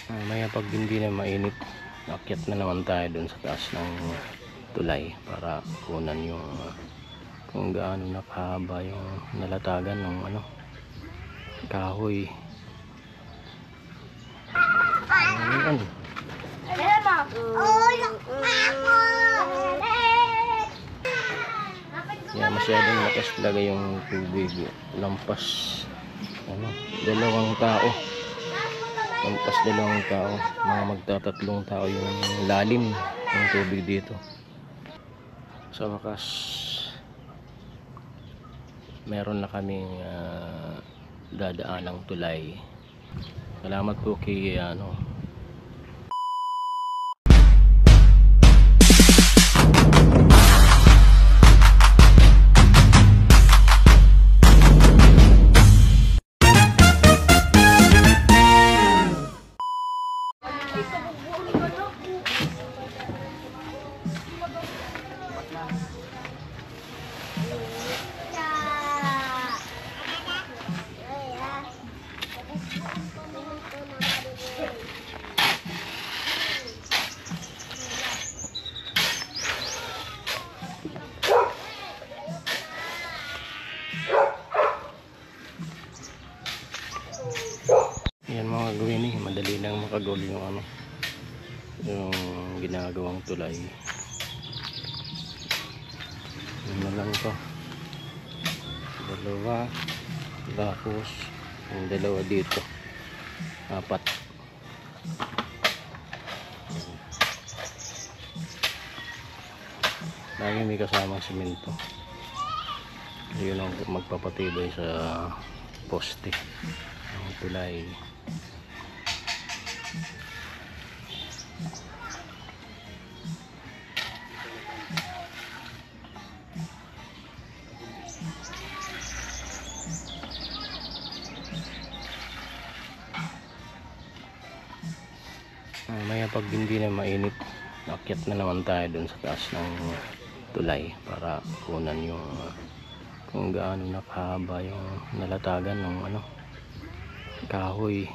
Maya pag hindi na mainit, akyat na naman tayo dun sa taas ng tulay para kunan yung kung gaano nakahaba yung nalatagan ng kahoy. Ayan. Kaya masyadong lakas talaga yung tubig, lampas dalawang tao, mga magtatatlong tao yung lalim ng tubig dito. Sa wakas meron na kaming dadaanang tulay. Salamat po kay yan mga gawin madali lang makagol yung yung ginagawang tulay. Ano lang to, dalawa, tapos yung dalawa dito, apat. Lagi may kasamang simento. Yun ang magpapatibay sa poste ng tulay. Maya pag hindi na mainit, akyat na naman tayo dun sa taas ng tulay para kunan yung kung gaano nakahaba yung nalatagan ng kahoy.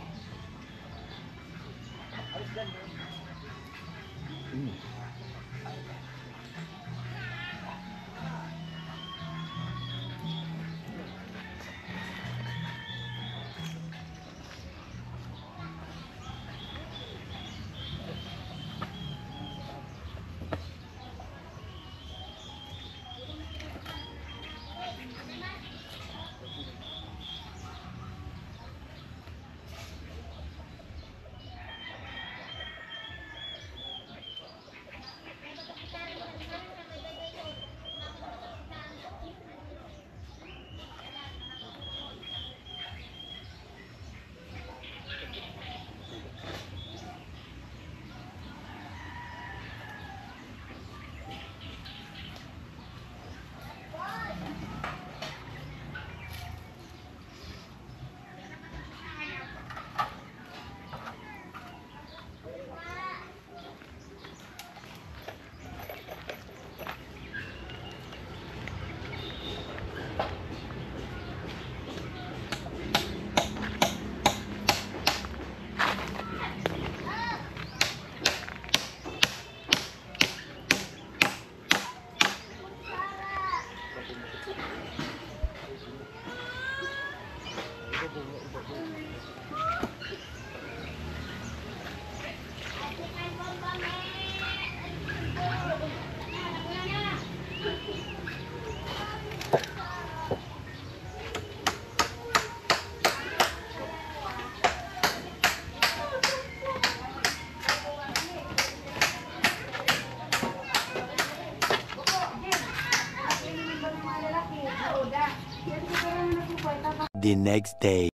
The next day.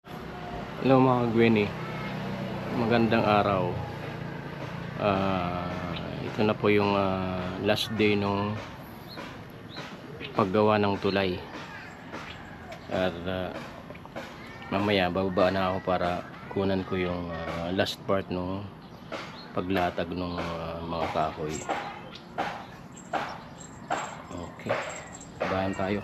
Hello mga Gwenny, magandang araw. Ito na po yung last day nung paggawa ng tulay. At mamaya bababa na ako para kunan ko yung last part nung paglatag ng mga kahoy. Okay, bayan tayo.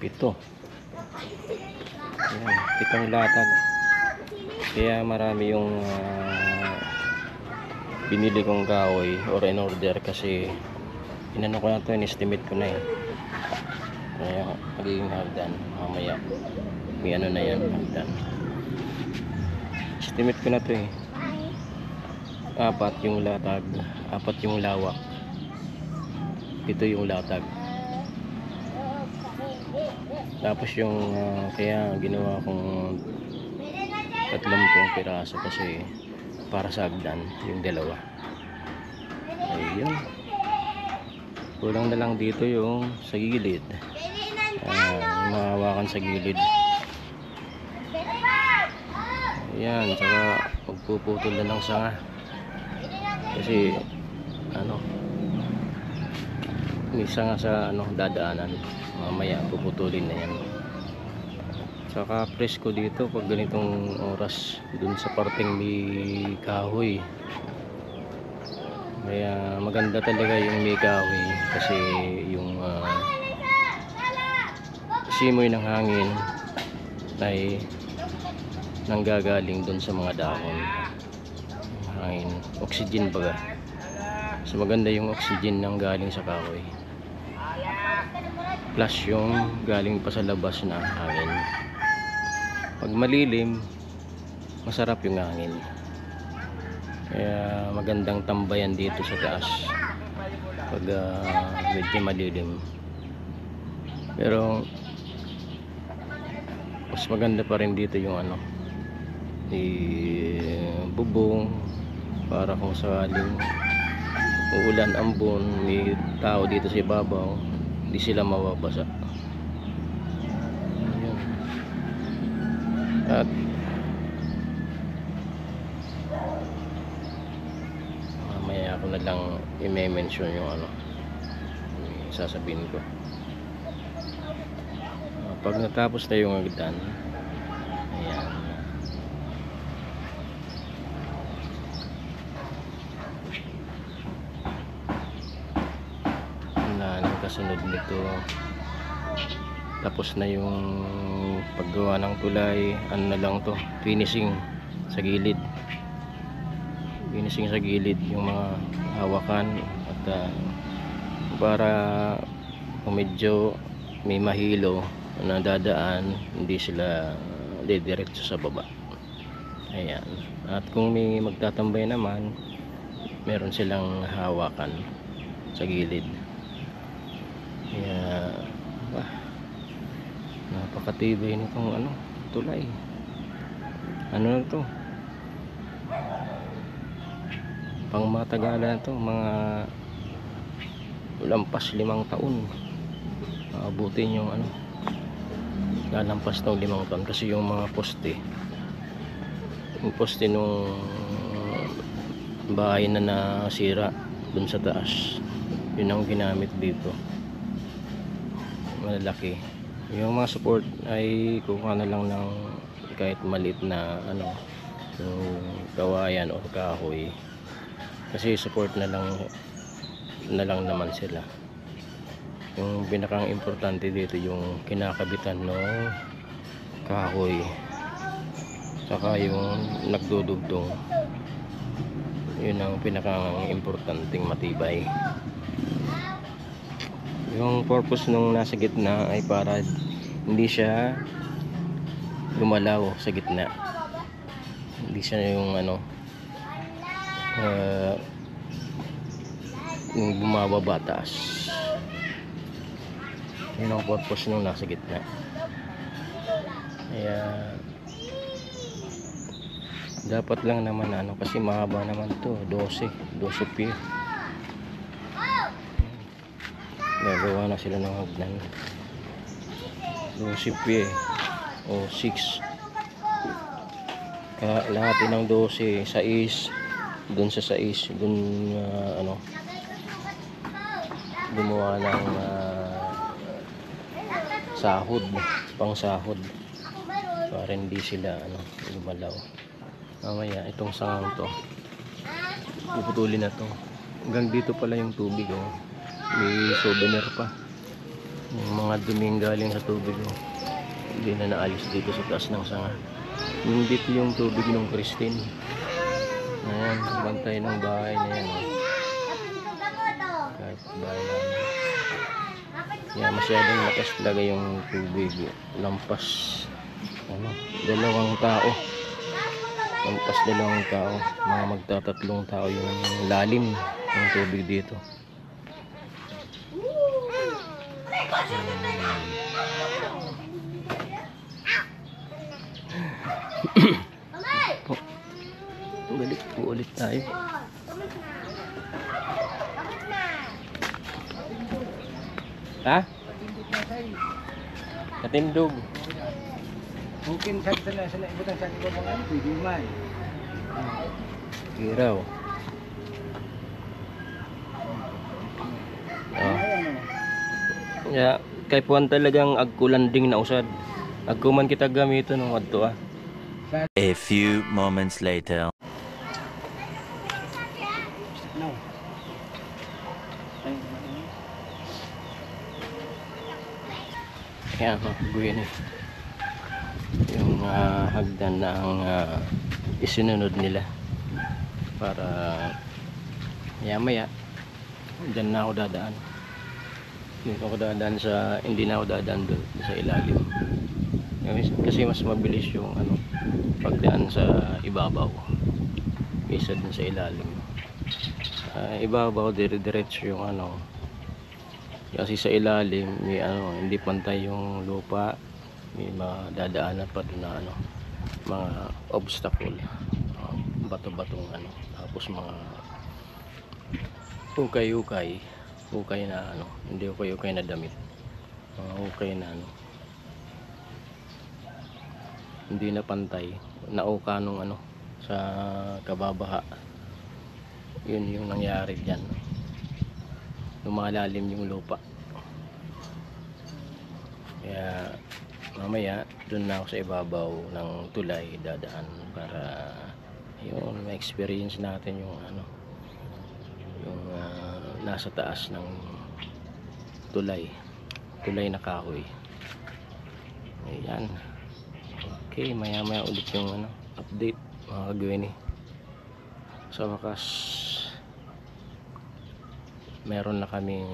Pito. Ayan, 7 latag. Kaya marami yung binili kong kahoy or in order kasi inano ko na to, in-estimate ko na eh. Kaya magiging hagdan mamaya. May ano na yan, hagdan. Estimate ko na to eh. 4 yung latag, 4 yung lawak, 7 yung latag. Tapos yung kaya ginawa kong 30 piraso kasi para sa hagdan yung dalawa. Ayun, kulang na lang dito yung sa gilid, yung mahawakan sa gilid. Ayan, saka magpuputol na ng sanga kasi ano, may sanga sa ano, dadaanan. Mamaya puputulin na yan. Saka presko dito pag ganitong oras dun sa parteng may kahoy. Kaya maganda talaga yung may kahoy kasi yung simoy ng hangin ay nanggagaling dun sa mga dahon. Hangin, oxygen baga. So maganda yung oxygen nang galing sa kahoy. Plus yung galing pa sa labas na hangin. Pag malilim, masarap yung hangin. Kaya magandang tambayan dito sa taas pag medyo malilim. Pero mas maganda pa rin dito yung ano, bubong, para kung sakaling uulan, ambon, may tao dito sa ibabaw, hindi sila mababasa. Ayan. At mamaya ako na lang i-mention yung ano, sasabihin ko. Pag natapos na yung hagdan, Ayan. Ang kasunod nito, tapos na yung paggawa ng tulay. Ano na lang to, finishing sa gilid. Finishing sa gilid yung mga hawakan at para kung medyo may mahilo na dadaan, hindi sila didiretso sa baba. Ayan. At kung may magtatambay naman, meron silang hawakan sa gilid. Kaya napakatibay nitong ano, tulay. Ano na to, pang matagalan to, mga lampas 5 taon. Abutin yung ano, lalampas ng 5 taon kasi yung mga poste, yung poste nung bahay na nasira dun sa taas, yun ang ginamit dito, malalaki. Yung mga support ay kukuha na lang ng kahit maliit na ano, yung kawayan o kahoy, kasi support na lang naman sila. Yung pinakang importante dito yung kinakabitan ng kahoy saka yung nagdudugtong, yun ang pinakang importanteng matibay. Yung purpose nung nasa gitna ay para hindi siya gumalaw sa gitna, hindi siya yung ano, yung bumababa taas. Yun ang purpose nung nasa gitna. Kaya dapat lang naman ano, kasi mahaba naman to, 12 feet. Gagawa na sila ng hagdan 12 feet o 6, lahat ng 12, 6 dun sa 6 dun, ano, gumawa ng sahod, pang sahod para hindi sila ano, lumalaw. Mamaya itong sangang to puputulin na to, hanggang dito pala yung tubig, oh. May souvenir pa, yung mga duming galing sa tubig, oh. Hindi na naalis dito sa taas ng sanga. Yung dito yung tubig ng Christine. Ayan, bantay ng bahay na yan, oh. Kahit bahay namin, kaya masyadong lakas talaga yung tubig, lampas ano, 2 tao, lampas 2 tao, mga magtatatlong tao yung lalim ng tubig dito. Balik po ulit tayo. Ha? Katindog. Mungkin sa ibutan sa ko mga ano, pwede man. Kiraw. Ya, kay puan talagang agkulanding na usad. Agkuman kita gamito nung adto, ah. A few moments later. No. Kaya guyan eh. Yung hagdan na ang isinunod nila para maya dyan na ako dadaan. Hindi na ako dadaan doon sa ilalim, kasi mas mabilis yung ano, pagdaan sa ibabaw kaysa dun sa ilalim. Ibabaw dire-diretso yung ano, kasi sa ilalim may ano, hindi pantay yung lupa, may madadaanan pa dun na ano, mga obstacle, bato-batong ano, tapos mga ukay na ano, hindi ukay na damit, ukay na ano, hindi na pantay, nauka nung ano, sa kababaha. Yun yung nangyari dyan, lumalalim yung lupa. Kaya mamaya doon na ako sa ibabaw ng tulay dadaan para yun ma-experience natin yung ano, yung nasa taas ng tulay na kahoy. Ayan. Okay, maya maya ulit yung ano, update mga kagawin eh. Sa wakas meron na kaming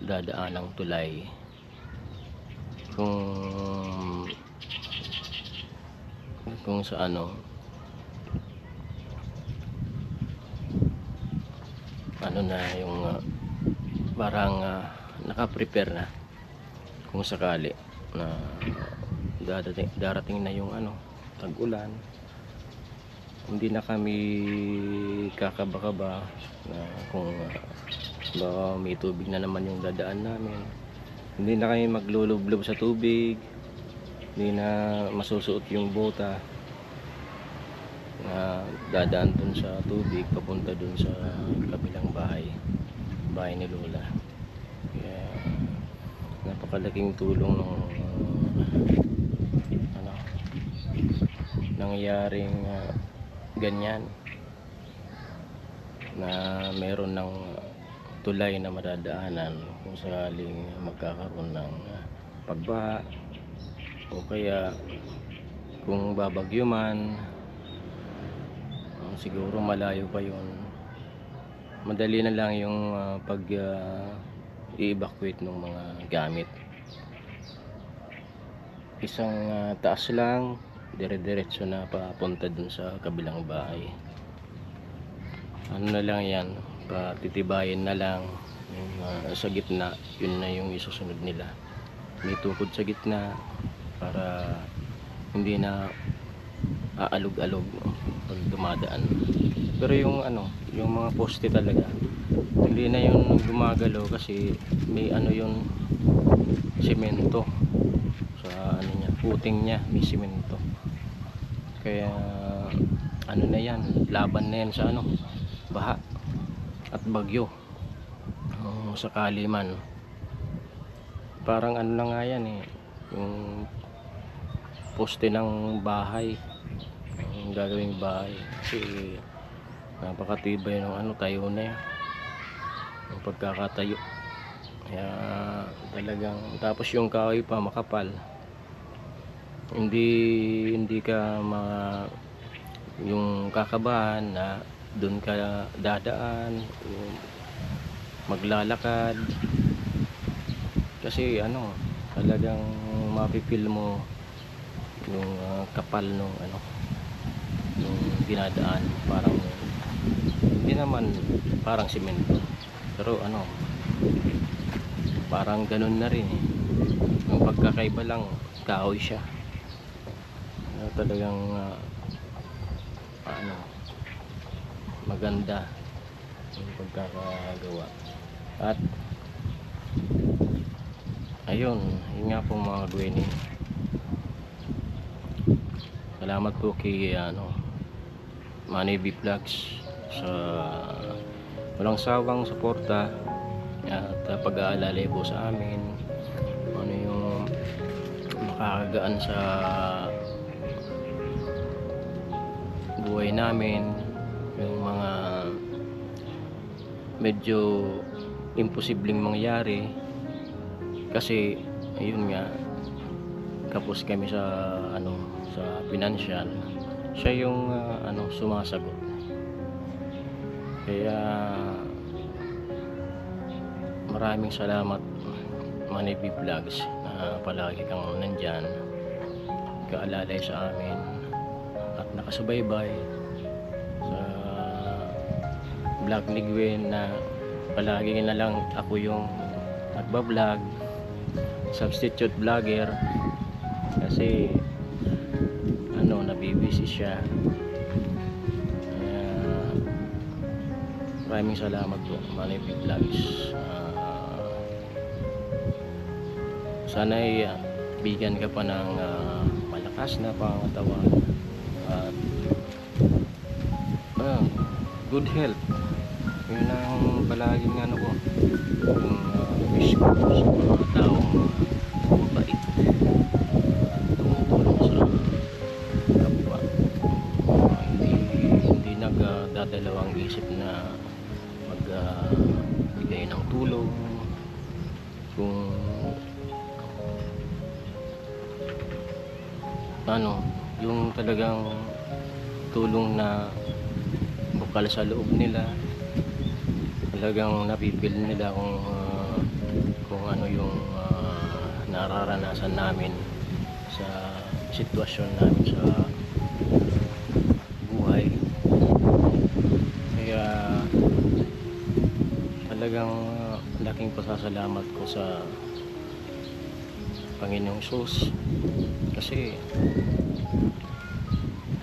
dadaan ng tulay kung sa ano na yung parang naka-prepare na kung sakali na darating na yung ano, tag-ulan. Hindi na kami kakaba-kaba na kung baka may tubig na naman yung dadaan namin. Hindi na kami maglulublob sa tubig, hindi na masusuot yung bota na dadaan dun sa tubig papunta dun sa kabilang bahay ni Lola. Kaya napakalaking tulong ng ano, nangyaring ganyan na meron ng tulay na madadaanan kung sakaling magkakaroon ng pagbaha o kaya kung babagyo man. Siguro malayo pa yun, madali na lang yung pag i-evacuate ng mga gamit. Isang taas lang, dire-diretso na papunta dun sa kabilang bahay. Ano na lang yan, patitibayin na lang yung, sa gitna, yun na yung isusunod nila. May tukod sa gitna para hindi na aalog-alog pag dumadaan. Pero yung ano, yung mga poste talaga hindi na yun gumagalaw kasi may ano yun, semento sa ano niya, puting niya may semento. Kaya ano na yan, laban na yan sa ano, baha at bagyo. Sakali man, parang ano na nga yan eh, yung poste ng bahay, yung gagawing bahay, kasi napakatibay ng ano, tayo na yan, yung pagkakatayo. Kaya talagang, tapos yung kahoy pa makapal, hindi ka yung kakabahan na doon ka dadaan, maglalakad, kasi ano, talagang mapipil mo yung kapal nung ano, yung dinadaan. Parang hindi naman parang simento, pero ano, parang ganun na rin eh. Yung pagkakaiba lang, kahoy siya. Talagang ano, maganda yung pagkakagawa. At ayun, yun nga po mga Gwenny. Salamat po kay Manny B Vlogs sa walang sawang suporta at pag-aalalay po sa amin, ano yung makakagaan sa buhay namin, yung mga medyo imposibleng mangyari. Kasi ayun nga, kapos kami sa ano, sa financial, siya yung sumasagot. Kaya maraming salamat Manny B Vlogs na palagi kang nandyan, kaalalay sa amin at nakasubaybay sa vlog ni Gwen, na palagi na lang ako yung nagbablog, substitute vlogger, kasi ano, nabibisi siya. Maraming salamat po Manny B Vlogs. Sana ay bigyan ka pa ng malakas na pangatawan at good health. Yun ang palaging ano ko, yung wish ko sa mga taong mabait. tulong, kung ano, yung talagang tulong na bukal sa loob nila, talagang napipil nila kung ano yung nararanasan namin sa sitwasyon namin sa buhay. Kaya talagang laking pasasalamat ko sa Panginoong Hesus, kasi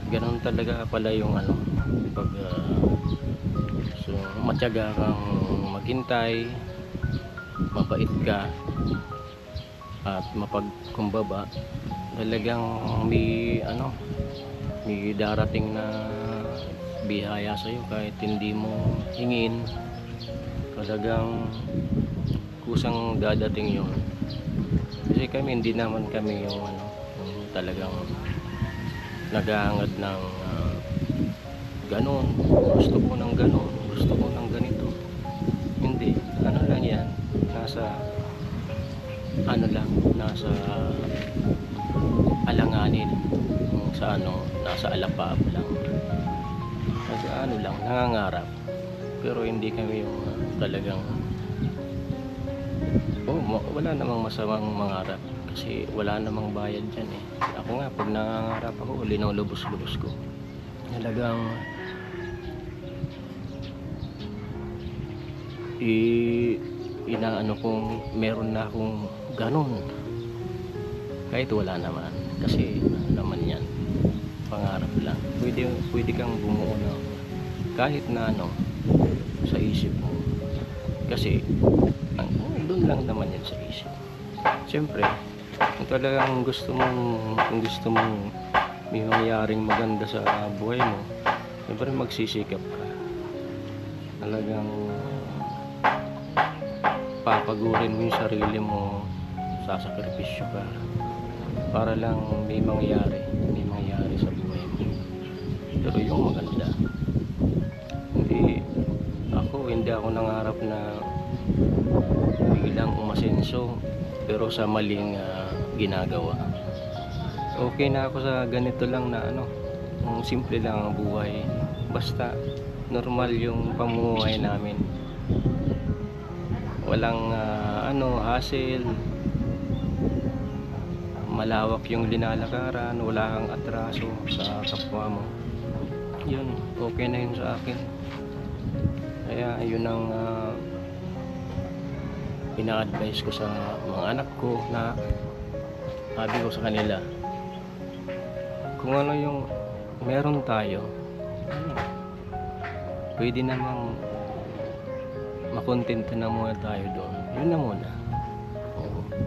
ganun talaga pala yung ano, pag so matyaga kang maghintay, mabait ka at mapagkumbaba, talagang may ano, may darating na biyaya sa iyo kahit hindi mo hingin. Talagang kusang dadating yun. Kasi kami, hindi naman kami yung ano, yung talagang naghahangad ng ganon, gusto ko ng ganon, gusto ko ng ganito. Hindi, ano lang yan, nasa ano lang, nasa alanganin, sa ano, nasa alapab lang, nasa ano lang, nangangarap. Pero hindi kami yung talagang wala namang masamang mangarap, kasi wala namang bayad dyan eh. Ako nga, pag nangangarap ako, linulubos-lubos ko. Talagang inaano kong meron na akong ganun, kahit wala naman, kasi ano naman yan, pangarap lang. Pwede kang bumuo ng kahit na ano sa isip mo, kasi doon lang naman yan sa isip. Siyempre, kung talagang gusto mong may mangyaring maganda sa buhay mo, siyempre magsisikap ka. Talagang papagurin mo yung sarili mo, sasakripisyo ka para lang may mangyari sa buhay mo, pero yung maganda. Hindi ako nangarap na biglang umasenso pero sa maling ginagawa. Okay na ako sa ganito lang na ano, simple lang ang buhay, basta normal yung pamumuhay namin, walang hassle, malawak yung linalakaran, wala kang atraso sa kapwa mo. Yun, okay na yun sa akin. Kaya yun ang ina-advise ko sa mga anak ko, na sabi ko sa kanila, kung ano yung meron tayo, pwede namang makontento na muna tayo doon, yun na muna.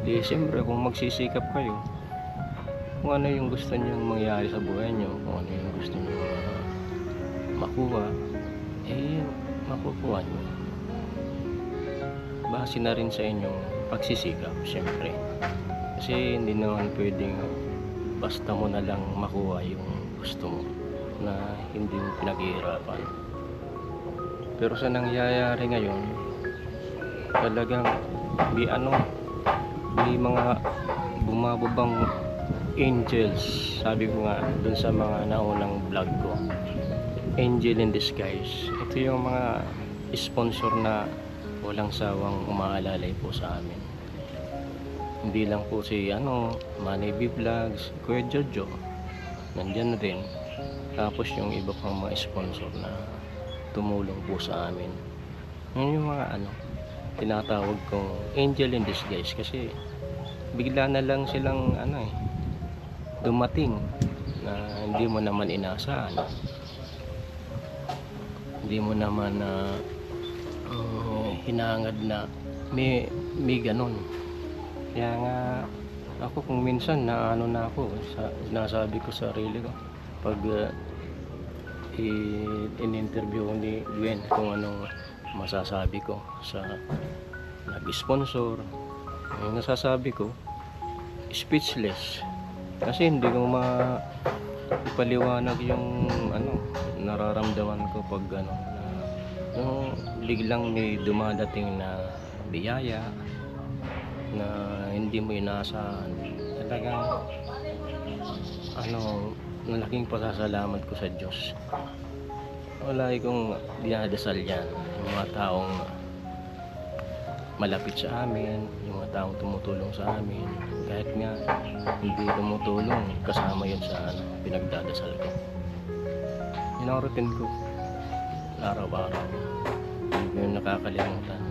Di siyempre kung magsisikap kayo, kung ano yung gusto nyo mangyari sa buhay nyo, kung ano yung gusto nyo makuha, makukuha nyo. Base na rin sa inyong pagsisikap, siyempre. Kasi hindi naman pwedeng basta mo na lang makuha yung gusto mo, na hindi mo pinaghihirapan. Pero sa nangyayari ngayon, talagang may mga bumababang angels. Sabi ko nga dun sa mga naunang vlog ko, angel in disguise. Ito yung mga sponsor na walang sawang umaalalay po sa amin. Hindi lang po si Manny B Vlogs, Kuya Jojo, nandyan rin. Tapos yung iba pang mga sponsor na tumulong po sa amin. Yun yung mga tinatawag kong angel in disguise, kasi bigla na lang silang dumating na hindi mo naman inaasahan. Hindi mo naman hinangad na may ganun. Kaya nga ako, kung minsan na nasabi ko sa sarili ko pag in-interview ko ni Gwen kung anong masasabi ko sa nag-sponsor, nasasabi ko speechless, kasi hindi ko ipaliwanag yung nararamdaman ko pag yung biglang may dumadating na biyaya na hindi mo inaasahan. Talagang malaking pasasalamat ko sa Diyos. Wala kong dinadasal yan, yung mga taong malapit sa amin, yung mga taong tumutulong sa amin, kahit nga hindi tumutulong, kasama yun sa pinagdadasal ko. Yun ang routine ko araw-araw, hindi ko yun nakakalimutan.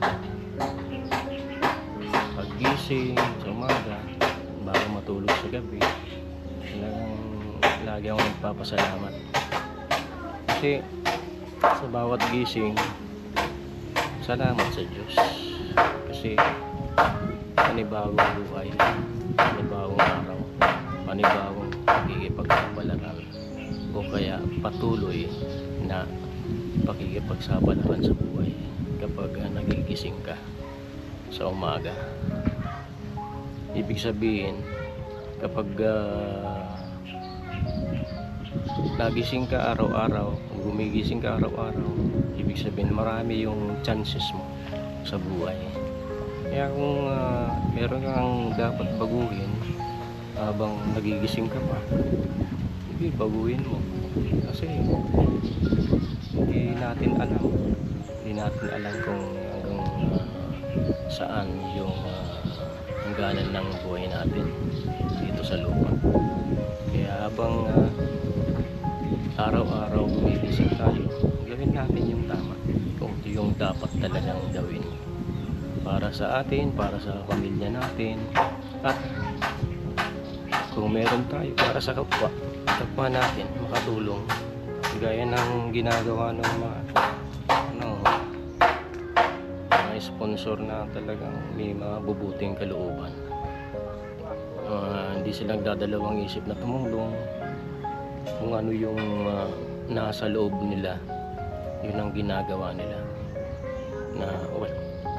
Paggising sa umaga bago matulog sa gabi, talagang lagi akong nagpapasalamat kasi sa bawat gising, salamat sa Diyos kasi panibagong buhay, panibagong araw, panibagong pakikipagsapalaran o kaya patuloy na pakikipagsapalaran sa buhay kapag nagigising ka sa umaga. Ibig sabihin, kapag nagising ka araw-araw, gumigising ka araw-araw, ibig sabihin marami yung chances mo sa buhay. Kaya kung meron kang dapat baguhin habang nagigising ka pa, sige, baguhin mo. Kasi hindi natin alam kung hanggang saan yung hangganan ng buhay natin dito sa lupa. Kaya habang araw-araw gumigising tayo, gawin natin yung tama, kung ito yung dapat talagang gawin para sa atin, para sa pamilya natin, at kung meron tayo para sa kapwa natin, makatulong gaya ng ginagawa ng mga sponsor na talagang may mga bubuting kalooban. Hindi silang dadalawang isip na tumulong kung ano yung nasa loob nila, yun ang ginagawa nila, na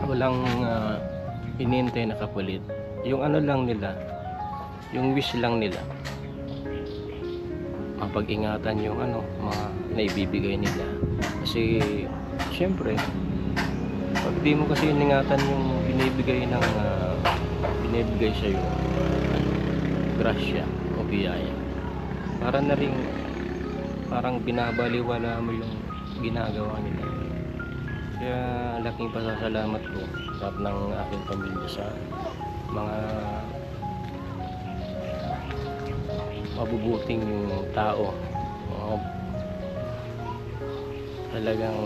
walang inintay na kapalit. Yung lang nila, yung wish lang nila, mapag-ingatan yung mga naibibigay nila. Kasi syempre pag di mo kasi iningatan yung binibigay sa iyo, grasya o biyaya, parang binabaliwala mo yung ginagawa nila. Kaya laking pasasalamat ko sa ng aking pamilya sa mga mabubuting tao, talagang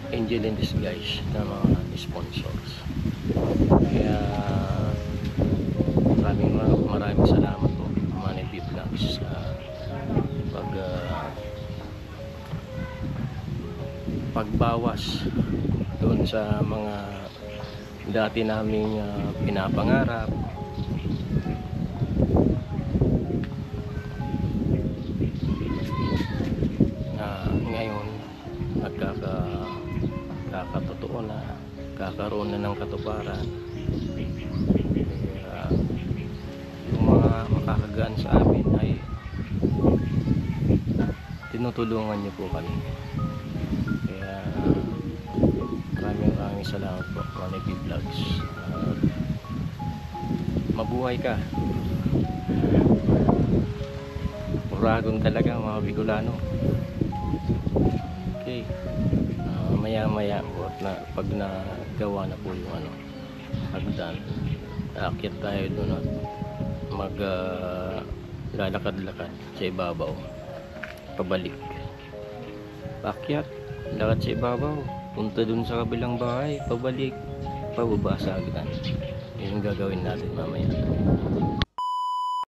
angel in disguise na mga sponsors. Kaya maraming salamat po mga Vlogs sa pagbawas doon sa mga dati naming pinapangarap. Ngayon kakatotoo na, kakaroon na ng katuparan. Yung mga makakagaan sa amin ay tinutulungan niyo po kami. Kaya maraming salamat po mga Vlogs. Mabuhay ka. Uragon talaga mga Bicolano. Okay. Maya po at pag nagawa na po yung hagdan, aakyat tayo doon at lalakad-lakad sa ibabaw pabalik. Paakyat, lakad sa ibabaw, punta doon sa kabilang bahay, pabalik, pababa sa hagdan. Yun ang gagawin natin mamaya.